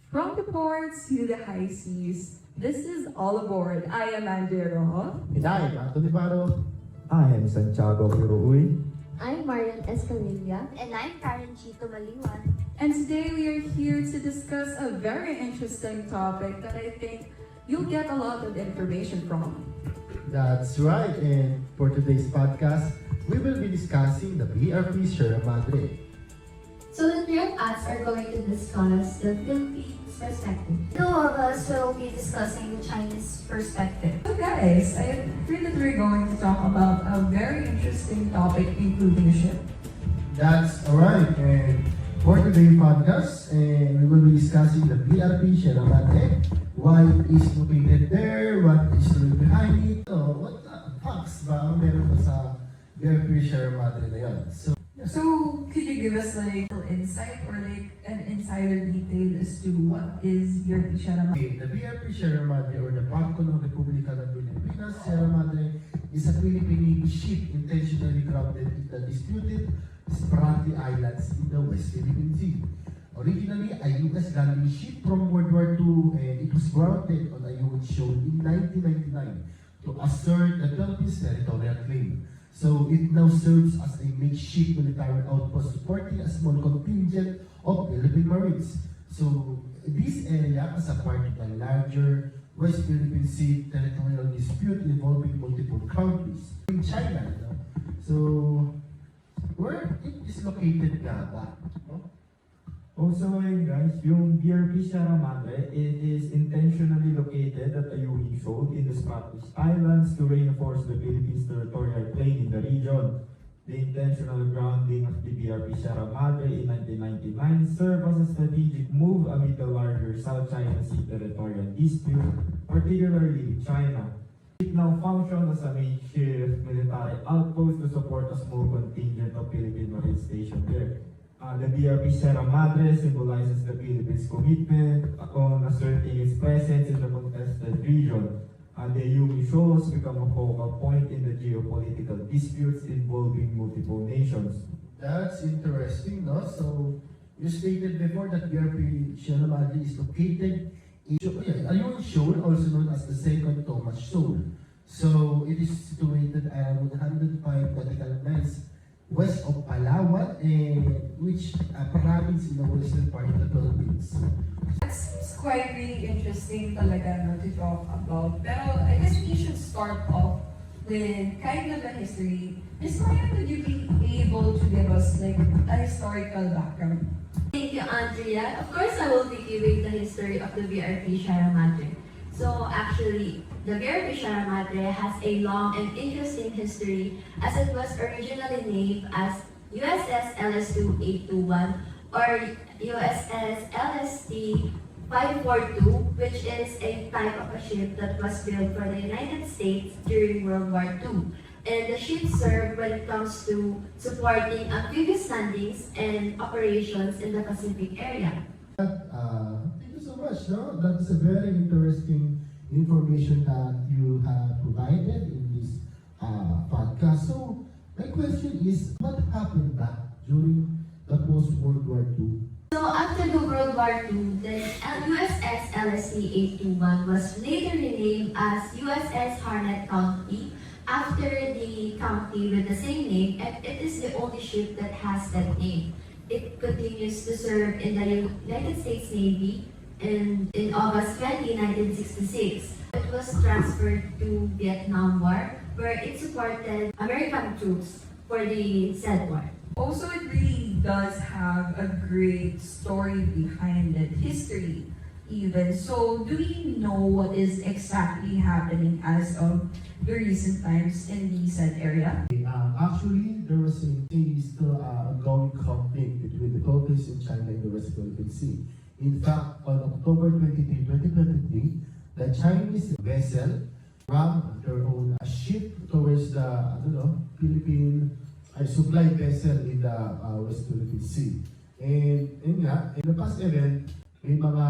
From the ports to the high seas, this is All Aboard. I am Andero. And I am Anthony Baro. I am Santiago Hiroui. I'm Marian Escalilla. And I'm Karen Chito Maliwan. And today we are here to discuss a very interesting topic that I think you'll get a lot of information from. That's right, and for today's podcast, we will be discussing the BRP Sierra Madre. So the three of us are going to discuss the Philippines perspective. Two of us will be discussing the Chinese perspective. So guys, I feel that we're going to talk about a very interesting topic, including ship. That's alright, and for today's podcast, we will be discussing the BRP Sierra Madre, why it is located there, what is the behind it, what facts ba ang meron sa BRP Sierra Madre na yun. So, could you give us like a little insight or like an insider detail as to what is your Sierra Madre? The BRP Sierra Madre or the Barko ng Republika ng Pilipinas, Sierra Madre is a Philippine Navy ship intentionally grounded in the disputed Spratly Islands in the West Philippine Sea. Originally a U.S. landing ship from World War II, and it was grounded on Ayungin Shoal in 1999 to assert the Philippines' territorial claim. So it now serves as a makeshift military outpost supporting a small contingent of Philippine Marines. So this area is a part of the larger West Philippine Sea territorial dispute involving multiple countries in China. No? So where it is located nga ba? No? Also, guys, yung BRP Sierra Madre, it is intentionally located at Ayungin Shoal in the Scottish Islands to reinforce the Philippines' territorial claim in the region. The intentional grounding of the BRP Sierra Madre in 1999 served as a strategic move amid the larger South China Sea territorial dispute, particularly with China. It now functions as a makeshift military outpost to support a small contingent of Philippine Marines stationed there. The BRP Sierra Madre symbolizes the Philippines' commitment on asserting its presence in the contested region. The Ayungin Shoal has become a focal point in the geopolitical disputes involving multiple nations. That's interesting, no? So you stated before that BRP Sierra Madre is located in Ayungin Shoal, also known as the Second Thomas Shoal. So it is situated around 105 nautical miles west of Palawan, which province in the western part of the Philippines. That seems quite really interesting talaga no, to talk about. Pero I guess we should start off with kind of a history. Ms. Maya, would you be able to give us like a historical background? Thank you, Andrea. Of course, I will be giving the history of the BRP Sierra Madre. So actually, the BRP Sierra Madre has a long and interesting history as it was originally named as USS LS-2821 or USS LST-542, which is a type of a ship that was built for the United States during World War II. And the ship served when it comes to supporting amphibious landings and operations in the Pacific area. Thank you so much. No? That is a very interesting information that you have provided in this podcast. So my question is, what happened back during the post-World War II? So after the World War II, the USS LST-821 was later renamed as USS Harnett County after the county with the same name, and it is the only ship that has that name. It continues to serve in the United States Navy and in August 20, 1966. It was transferred to Vietnam War, where it supported American troops for the said war. Also, it really does have a great story behind it, history even. So, do we know what is exactly happening as of the recent times in the said area? Actually, there was still ongoing conflict between the Philippines and China in the West Philippine Sea. In fact, on October 23, 2023, the Chinese vessel rammed their own ship towards the Philippine supply vessel in the West Philippine Sea. And in the past event, may mga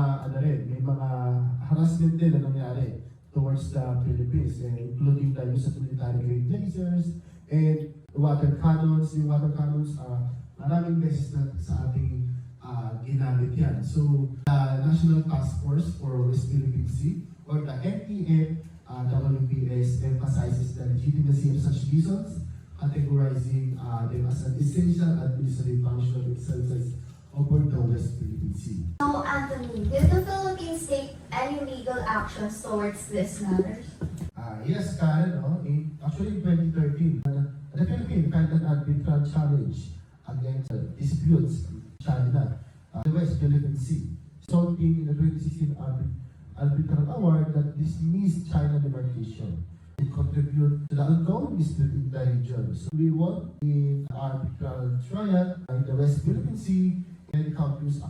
harassment din na nangyari towards the Philippines, including the use of military grade lasers and water cannons. Yung water cannons, maraming beses na sa ating ginamit yan. So, the National Task Force for West Philippine Sea, or the NTF-WPS, emphasizes the legitimacy of such reasons, categorizing them as an essential administrative function of exercise over the West Philippine Sea. So, Anthony, did the Philippines take any legal actions towards this matter? Yes, Karen, no? Actually in 2013, the Philippines filed an arbitral challenge against disputes in China, the West Philippine Sea, resulting in the 2016 arbitral award that dismissed China demarcation. It contributed to the ongoing dispute in the region. So we won in arbitral trial in the West Philippine Sea, and countries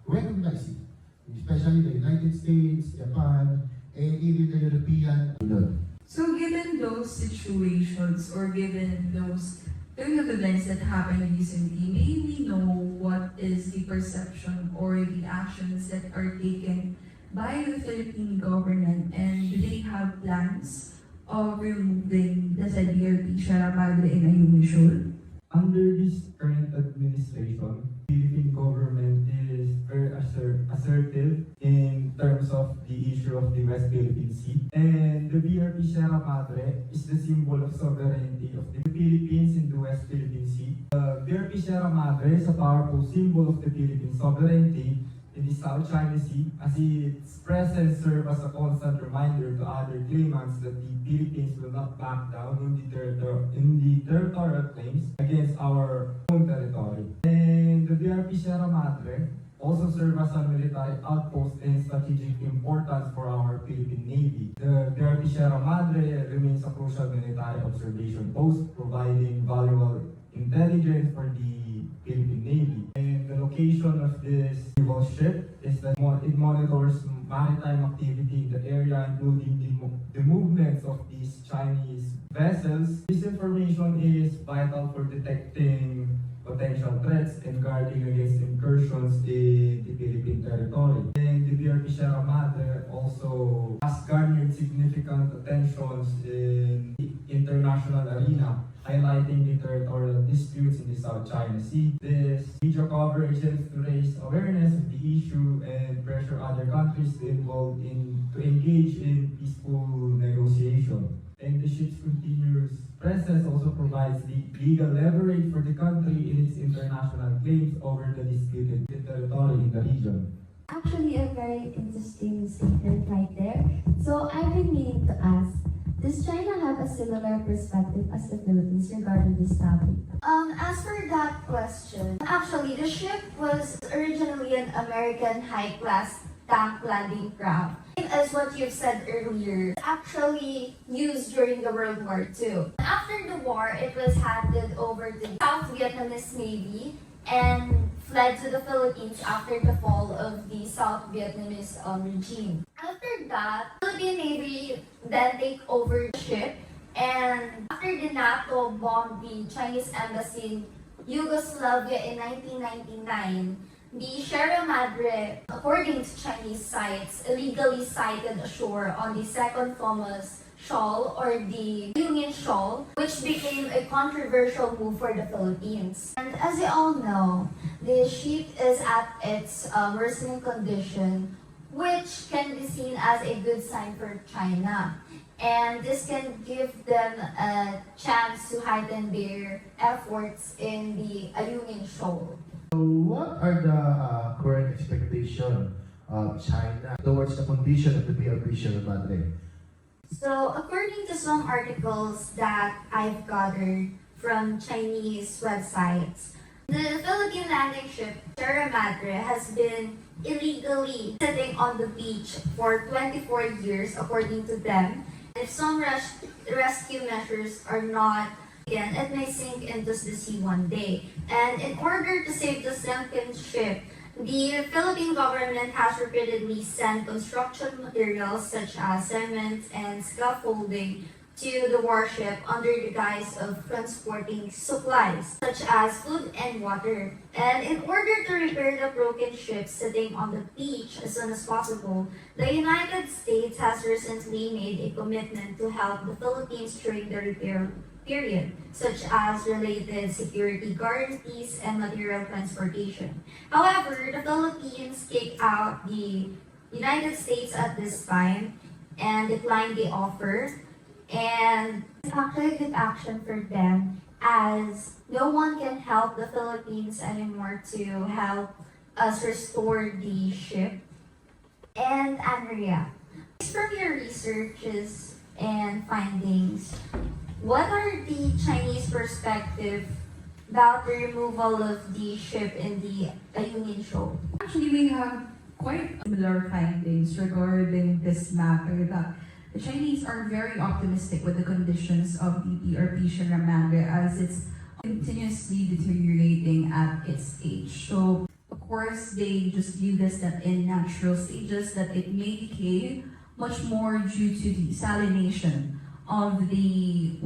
recognizing, especially the United States, Japan, and even the European Union. So given those situations or given those turn of events that happened recently, may we know what is the perception or the actions that are taken by the Philippine government, and do they have plans of removing the said DRP Sierra Madre and Ayungin Shoal? Under this current administration, Philippine government is very assertive in terms of the issue of the West Philippine Sea. And the BRP Sierra Madre is the symbol of sovereignty of the Philippines in the West Philippine Sea. The BRP Sierra Madre is a powerful symbol of the Philippine sovereignty in the South China Sea, as its presence serves as a constant reminder to other claimants that the Philippines will not back down in the territorial claims against our own territory. And the BRP Sierra Madre also serves as a military outpost and strategic importance for our Philippine Navy. The BRP Sierra Madre remains a crucial military observation post, providing valuable intelligence for the Philippine Navy. And the location of this naval ship is that it monitors maritime activity in the area, including the movements of these Chinese vessels. This information is vital for detecting potential threats and guarding against incursions in the Philippine territory. And the BRP Sierra Madre also has garnered significant attentions in the international arena, highlighting the territorial disputes in the South China Sea. This media coverage helps to raise awareness of the issue and pressure other countries to engage in peaceful negotiation. And the ship's continuous presence also provides legal leverage for the country in its international claims over the disputed territory in the region. Actually, a very interesting statement right there. So I've been meaning to ask, does China have a similar perspective as the Philippines regarding this topic? As for that question, actually, the ship was originally an American high-class tank landing craft. As what you've said earlier, actually used during the World War II. After the war, it was handed over to the South Vietnamese Navy and fled to the Philippines after the fall of the South Vietnamese regime. After that, Philippine Navy then take over the ship, and after the NATO bombed the Chinese embassy in Yugoslavia in 1999, the Sierra Madre, according to Chinese sites, illegally sighted ashore on the Second Thomas Shoal or the Ayungin Shoal, which became a controversial move for the Philippines. And as you all know, the ship is at its worsening condition, which can be seen as a good sign for China. And this can give them a chance to heighten their efforts in the Ayungin Shoal. So what are the current expectations of China towards the condition of the BRP Sierra Madre? So, according to some articles that I've gathered from Chinese websites, the Philippine landing ship Sierra Madre has been illegally sitting on the beach for 24 years, according to them. If some rescue measures are not taken, it may sink into the sea one day. And in order to save the sunken ship, the Philippine government has repeatedly sent construction materials such as cement and scaffolding to the warship under the guise of transporting supplies such as food and water. And in order to repair the broken ship sitting on the beach as soon as possible, the United States has recently made a commitment to help the Philippines during the repair period, such as related security guarantees and material transportation. However, the Philippines kicked out the United States at this time and declined the offer. And it's actually a good action for them, as no one can help the Philippines anymore to help us restore the ship. And Andrea, from your researches and findings, what are the Chinese perspective about the removal of the ship in the Ayungin Shoal? Actually, we have quite similar findings regarding this matter that the Chinese are very optimistic with the conditions of the BRP Sierra Madre as it's continuously deteriorating at its age. So, of course, they just view this that in natural stages that it may decay much more due to the desalination of the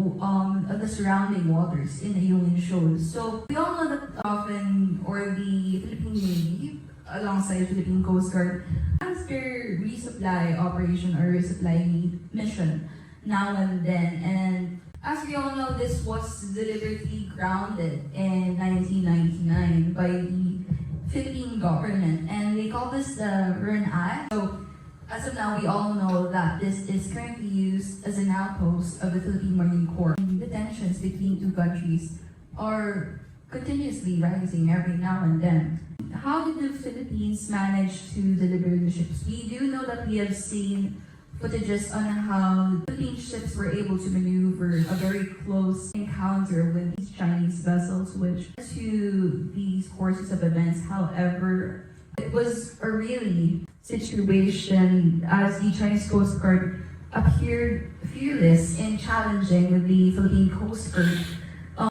surrounding waters in the Ayungin Shoal. So we all know that often, or the Philippine Navy, alongside Philippine Coast Guard, has their resupply operation or resupply mission now and then. And as we all know, this was deliberately grounded in 1999 by the Philippine government, and they call this the REN-I. So as of now, we all know that this is currently used as an outpost of the Philippine Marine Corps. The tensions between two countries are continuously rising every now and then. How did the Philippines manage to deliver the ships? We do know that we have seen footages on how Philippine ships were able to maneuver a very close encounter with these Chinese vessels, which led to these courses of events. However, it was a really situation as the Chinese Coast Guard appeared fearless in challenging the Philippine Coast Guard,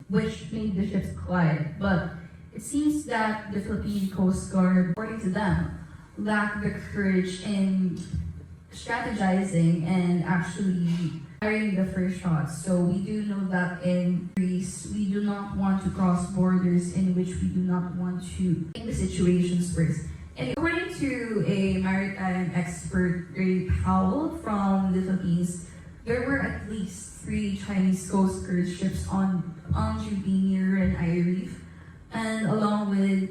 which made the ships collide. But it seems that the Philippine Coast Guard, according to them, lacked the courage in strategizing and actually firing the first shots. So we do know that in Greece, we do not want to cross borders in which we do not want to make the situations worse. And according to a maritime expert, Ray Powell from the Philippines, there were at least 3 Chinese Coast Guard ships on duty near Ren-I Reef, and along with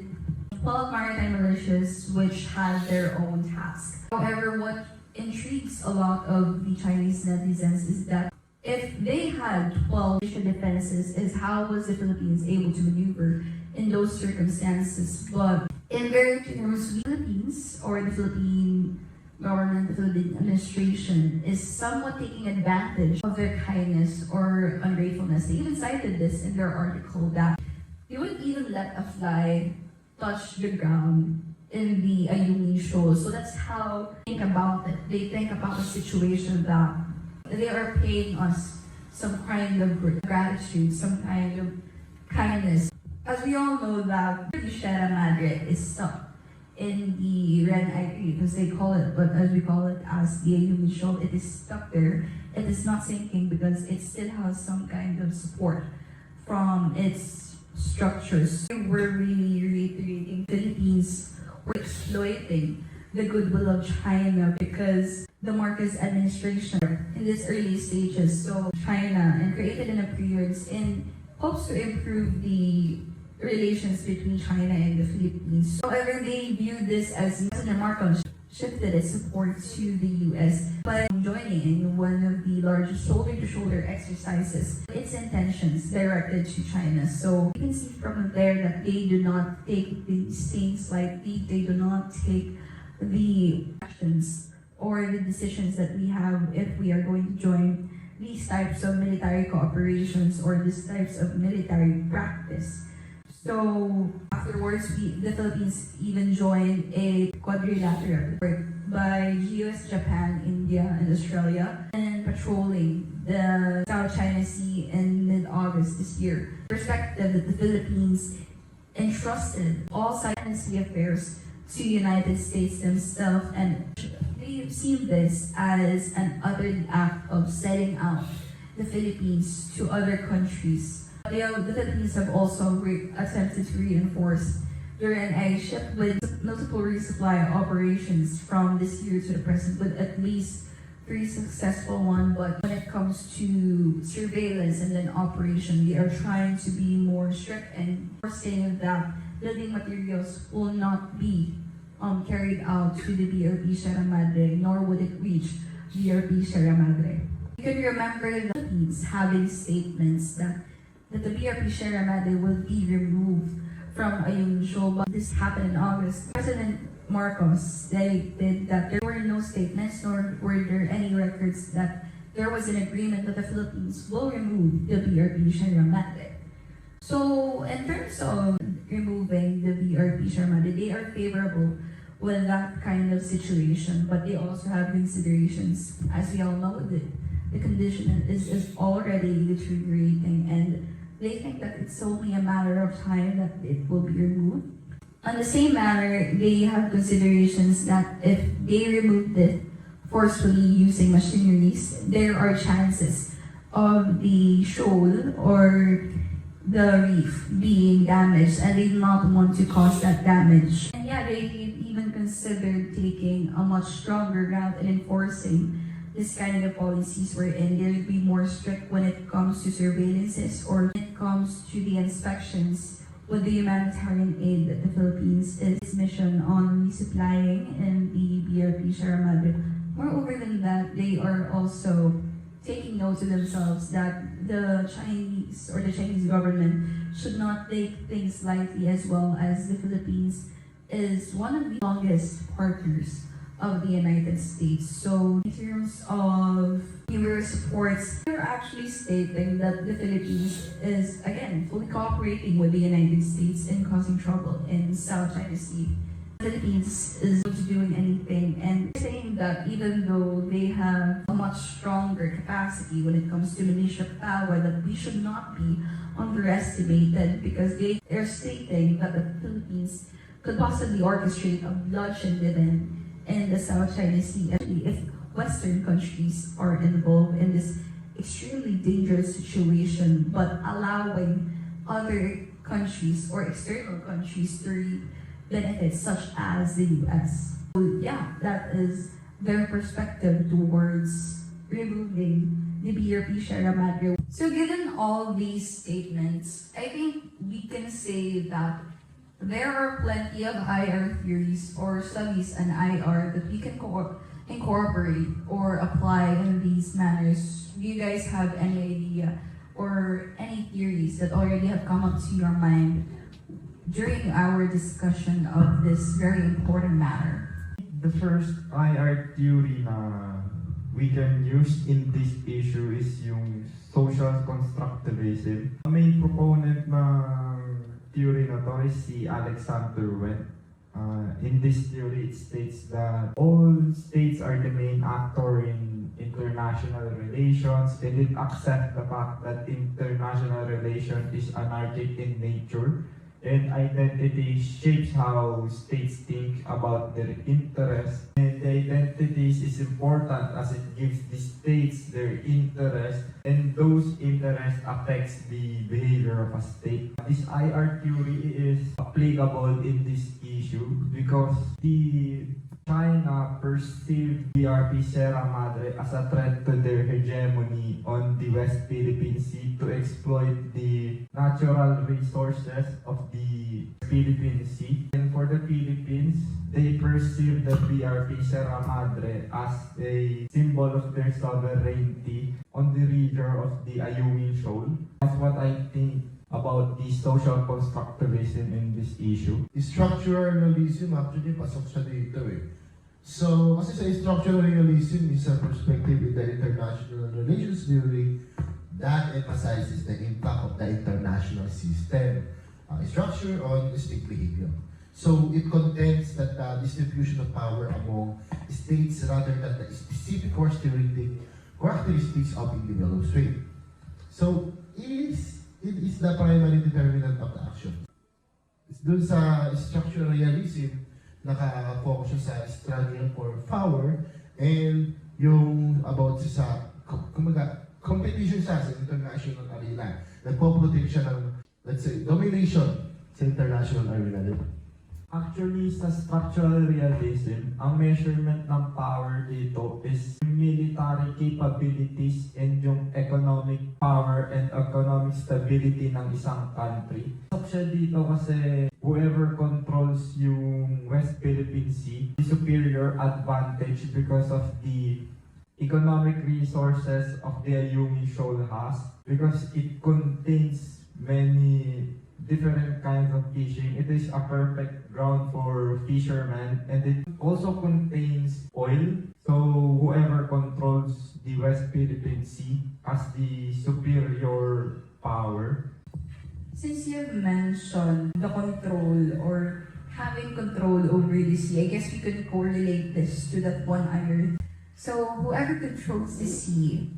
12 maritime militias which had their own tasks. However, what intrigues a lot of the Chinese netizens is that if they had 12 militia defenses, is how was the Philippines able to maneuver in those circumstances? But in very terms, the Philippines, or the Philippine government, the Philippine administration, is somewhat taking advantage of their kindness or ungratefulness. They even cited this in their article that they wouldn't even let a fly touch the ground in the Ayungin Shoal. So that's how they think about it. They think about the situation that they are paying us some kind of gratitude, some kind of kindness. As we all know that the Sierra Madre is stuck in the Ren-I Reef, as they call it, but as we call it as the Ayungin Shoal, it is stuck there. It is not sinking because it still has some kind of support from its structures. We're really reiterating Philippines were exploiting the goodwill of China because the Marcos administration in these early stages saw China and created an appearance in hopes to improve the relations between China and the Philippines. However, they view this as President Marcos shifted its support to the US by joining in one of the largest shoulder-to-shoulder exercises, its intentions directed to China. So you can see from there that they do not take these things lightly. They do not take the actions or the decisions that we have if we are going to join these types of military cooperations or these types of military practice. So afterwards, the Philippines even joined a quadrilateral by US, Japan, India, and Australia, and patrolling the South China Sea in mid-August this year. Perspective that the Philippines entrusted all China Sea affairs to the United States themselves, and they've seen this as an utter act of setting out the Philippines to other countries. The Philippines have also attempted to reinforce their Ren-I ship with multiple resupply operations from this year to the present, with at least very successful one, but when it comes to surveillance and then operation, we are trying to be more strict and saying that building materials will not be carried out to the BRP Sierra Madre, nor would it reach BRP Sierra Madre. You can remember the Philippines having statements that the BRP Sierra Madre will be removed from Ayungin Shoal, but this happened in August. President Marcos stated that there were no statements nor were there any records that there was an agreement that the Philippines will remove the BRP Sierra Madre. So in terms of removing the BRP Sierra Madre, they are favorable with that kind of situation, but they also have considerations. As we all know, the condition is already deteriorating, and they think that it's only a matter of time that it will be removed. On the same manner, they have considerations that if they remove it forcefully using machineries, there are chances of the shoal or the reef being damaged, and they do not want to cause that damage. And yeah, they even considered taking a much stronger route in enforcing this kind of policies wherein they'll be more strict when it comes to surveillances or when it comes to the inspections with the humanitarian aid that the Philippines is mission on resupplying in the BRP Sierra Madre. Moreover than that, they are also taking note to themselves that the Chinese government should not take things lightly, as well as the Philippines is one of the longest partners of the United States. So in terms of numerous reports, they're actually stating that the Philippines is, again, fully cooperating with the United States in causing trouble in South China Sea. The Philippines is not doing anything, and saying that even though they have a much stronger capacity when it comes to militia power, that we should not be underestimated, because they are stating that the Philippines could possibly orchestrate a bloodshed event in the South China Sea if Western countries are involved in this extremely dangerous situation, but allowing other countries or external countries to reap benefits such as the US. So yeah, that is their perspective towards removing the BRP Sierra Madre. So given all these statements, I think we can say that there are plenty of IR theories or studies in IR that we can incorporate or apply in these manners. Do you guys have any idea or any theories that already have come up to your mind during our discussion of this very important matter? The first IR theory na we can use in this issue is yung social constructivism. Ang main proponent na theory na to is si Alexander Wendt. In this theory, it states that all states are the main actor in international relations, and it accepts the fact that international relation is anarchic in nature, and identity shapes how states think about their interests. And the identities is important as it gives the states their interests, and those interests affects the behavior of a state. This IR theory is applicable in this issue because the China perceived BRP Sierra Madre as a threat to their hegemony on the West Philippine Sea to exploit the natural resources of the Philippine Sea. And for the Philippines, they perceive the BRP Sierra Madre as a symbol of their sovereignty on the region of the Ayungin Shoal. That's what I think about the social constructivism in this issue. Structural realism, actually, pasok siya dito eh. So, kasi sa structural realism is a perspective in the international relations theory that emphasizes the impact of the international system structure on state behavior. So, it contends that the distribution of power among states rather than the specific characteristics of individual state. So, it is the primary determinant of the action. Doon sa structural realism, naka-focus siya sa struggle for power and yung about sa competition siya sa international arena. Nagpo-protect siya ng, let's say, domination sa international arena. Actually, sa structural realism, ang measurement ng power dito is yung military capabilities and yung economic power and economic stability ng isang country. Pasok siya dito kasi whoever controls yung West Philippine Sea, the superior advantage because of the economic resources of the Ayungin Shoal has, because it contains many different kinds of fishing. It is a perfect ground for fishermen, and it also contains oil. So whoever controls the West Philippine Sea has the superior power. Since you've mentioned the control or having control over the sea, I guess we could correlate this to that one iron. So whoever controls the sea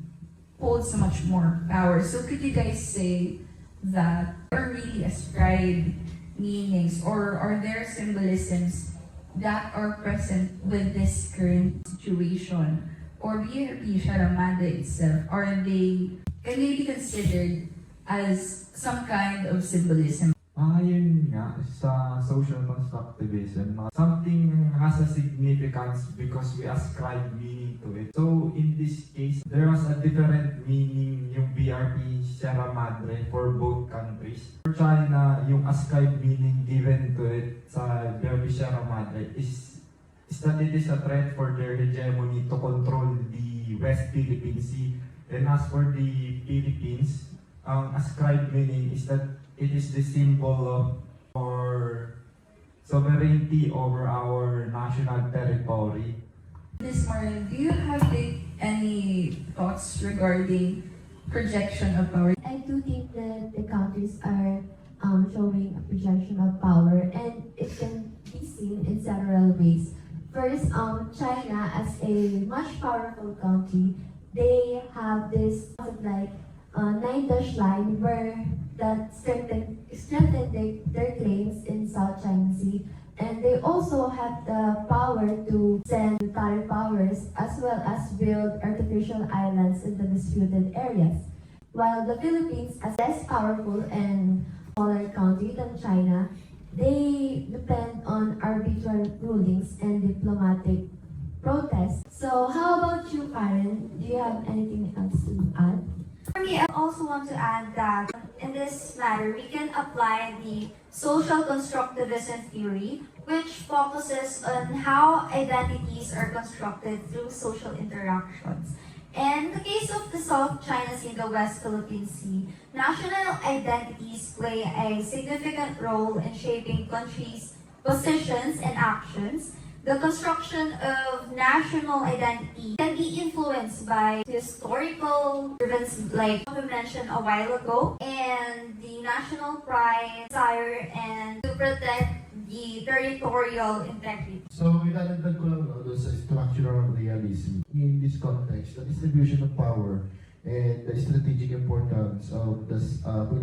holds so much more power. So could you guys say that are really ascribed meanings, or are there symbolisms that are present with this current situation? Or BRP Sharamanda itself, can they be considered as some kind of symbolism? Yun nga, sa social constructivism, something has a significance because we ascribe meaning to it. So, in this case, there was a different meaning yung BRP Sierra Madre for both countries. For China, yung ascribed meaning given to it sa BRP Sierra Madre is that it is a threat for their hegemony to control the West Philippine Sea. And as for the Philippines, ang ascribed meaning is that it is the symbol of our sovereignty over our national territory. Ms. Marlon, do you have any thoughts regarding projection of power? I do think that the countries are showing a projection of power, and it can be seen in several ways. First, China as a much powerful country, they have this like 9-dash line where that strengthened their claims in South China Sea, and they also have the power to send military powers as well as build artificial islands in the disputed areas. While the Philippines, as less powerful and smaller country than China, they depend on arbitrary rulings and diplomatic protests. So how about you, Karen? Do you have anything else to add? For me, I also want to add that in this matter, we can apply the social constructivism theory, which focuses on how identities are constructed through social interactions. In the case of the South China Sea and the West Philippine Sea, national identities play a significant role in shaping countries' positions and actions. The construction of national identity can be influenced by historical events like we mentioned a while ago, and the national pride, desire, and to protect the territorial integrity. So, idadagdag ko lang doon sa structural realism. In this context, the distribution of power and the strategic importance of the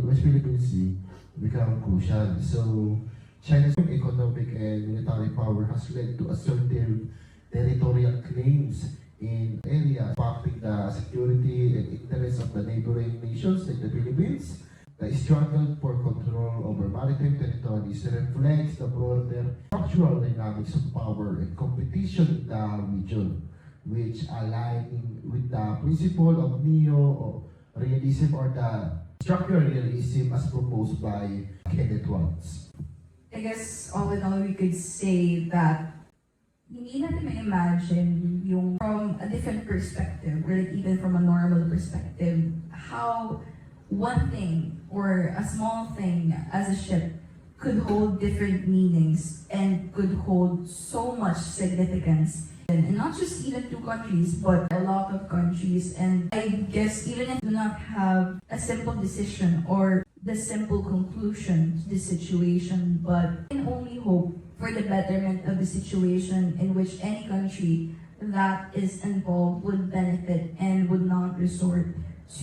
West Philippine Sea become crucial. So, China's economic and military power has led to assertive territorial claims in areas impacting the security and interests of the neighboring nations like the Philippines. The struggle for control over maritime territories reflects the broader structural dynamics of power and competition in the region, which align with the principle of neo-realism or the structural realism as proposed by Kenneth Waltz. I guess all in all, we could say that hindi natin may imagine yung from a different perspective, or like even from a normal perspective, how one thing or a small thing as a ship could hold different meanings and could hold so much significance. And not just even two countries, but a lot of countries. And I guess even if you do not have a simple decision or the simple conclusion to the situation, but can only hope for the betterment of the situation in which any country that is involved would benefit and would not resort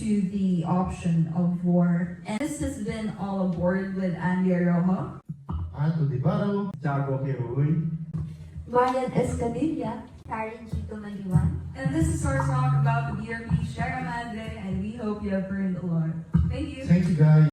to the option of war. And this has been All Aboard with Andy Rojo, Ato Di Baro, Tiago Kiruy, Marian Escamilla. Karen Gito Maliwan. and this is our talk about the BRP Sierra Madre, and we hope you have learned a lot. Thank you. Thank you guys.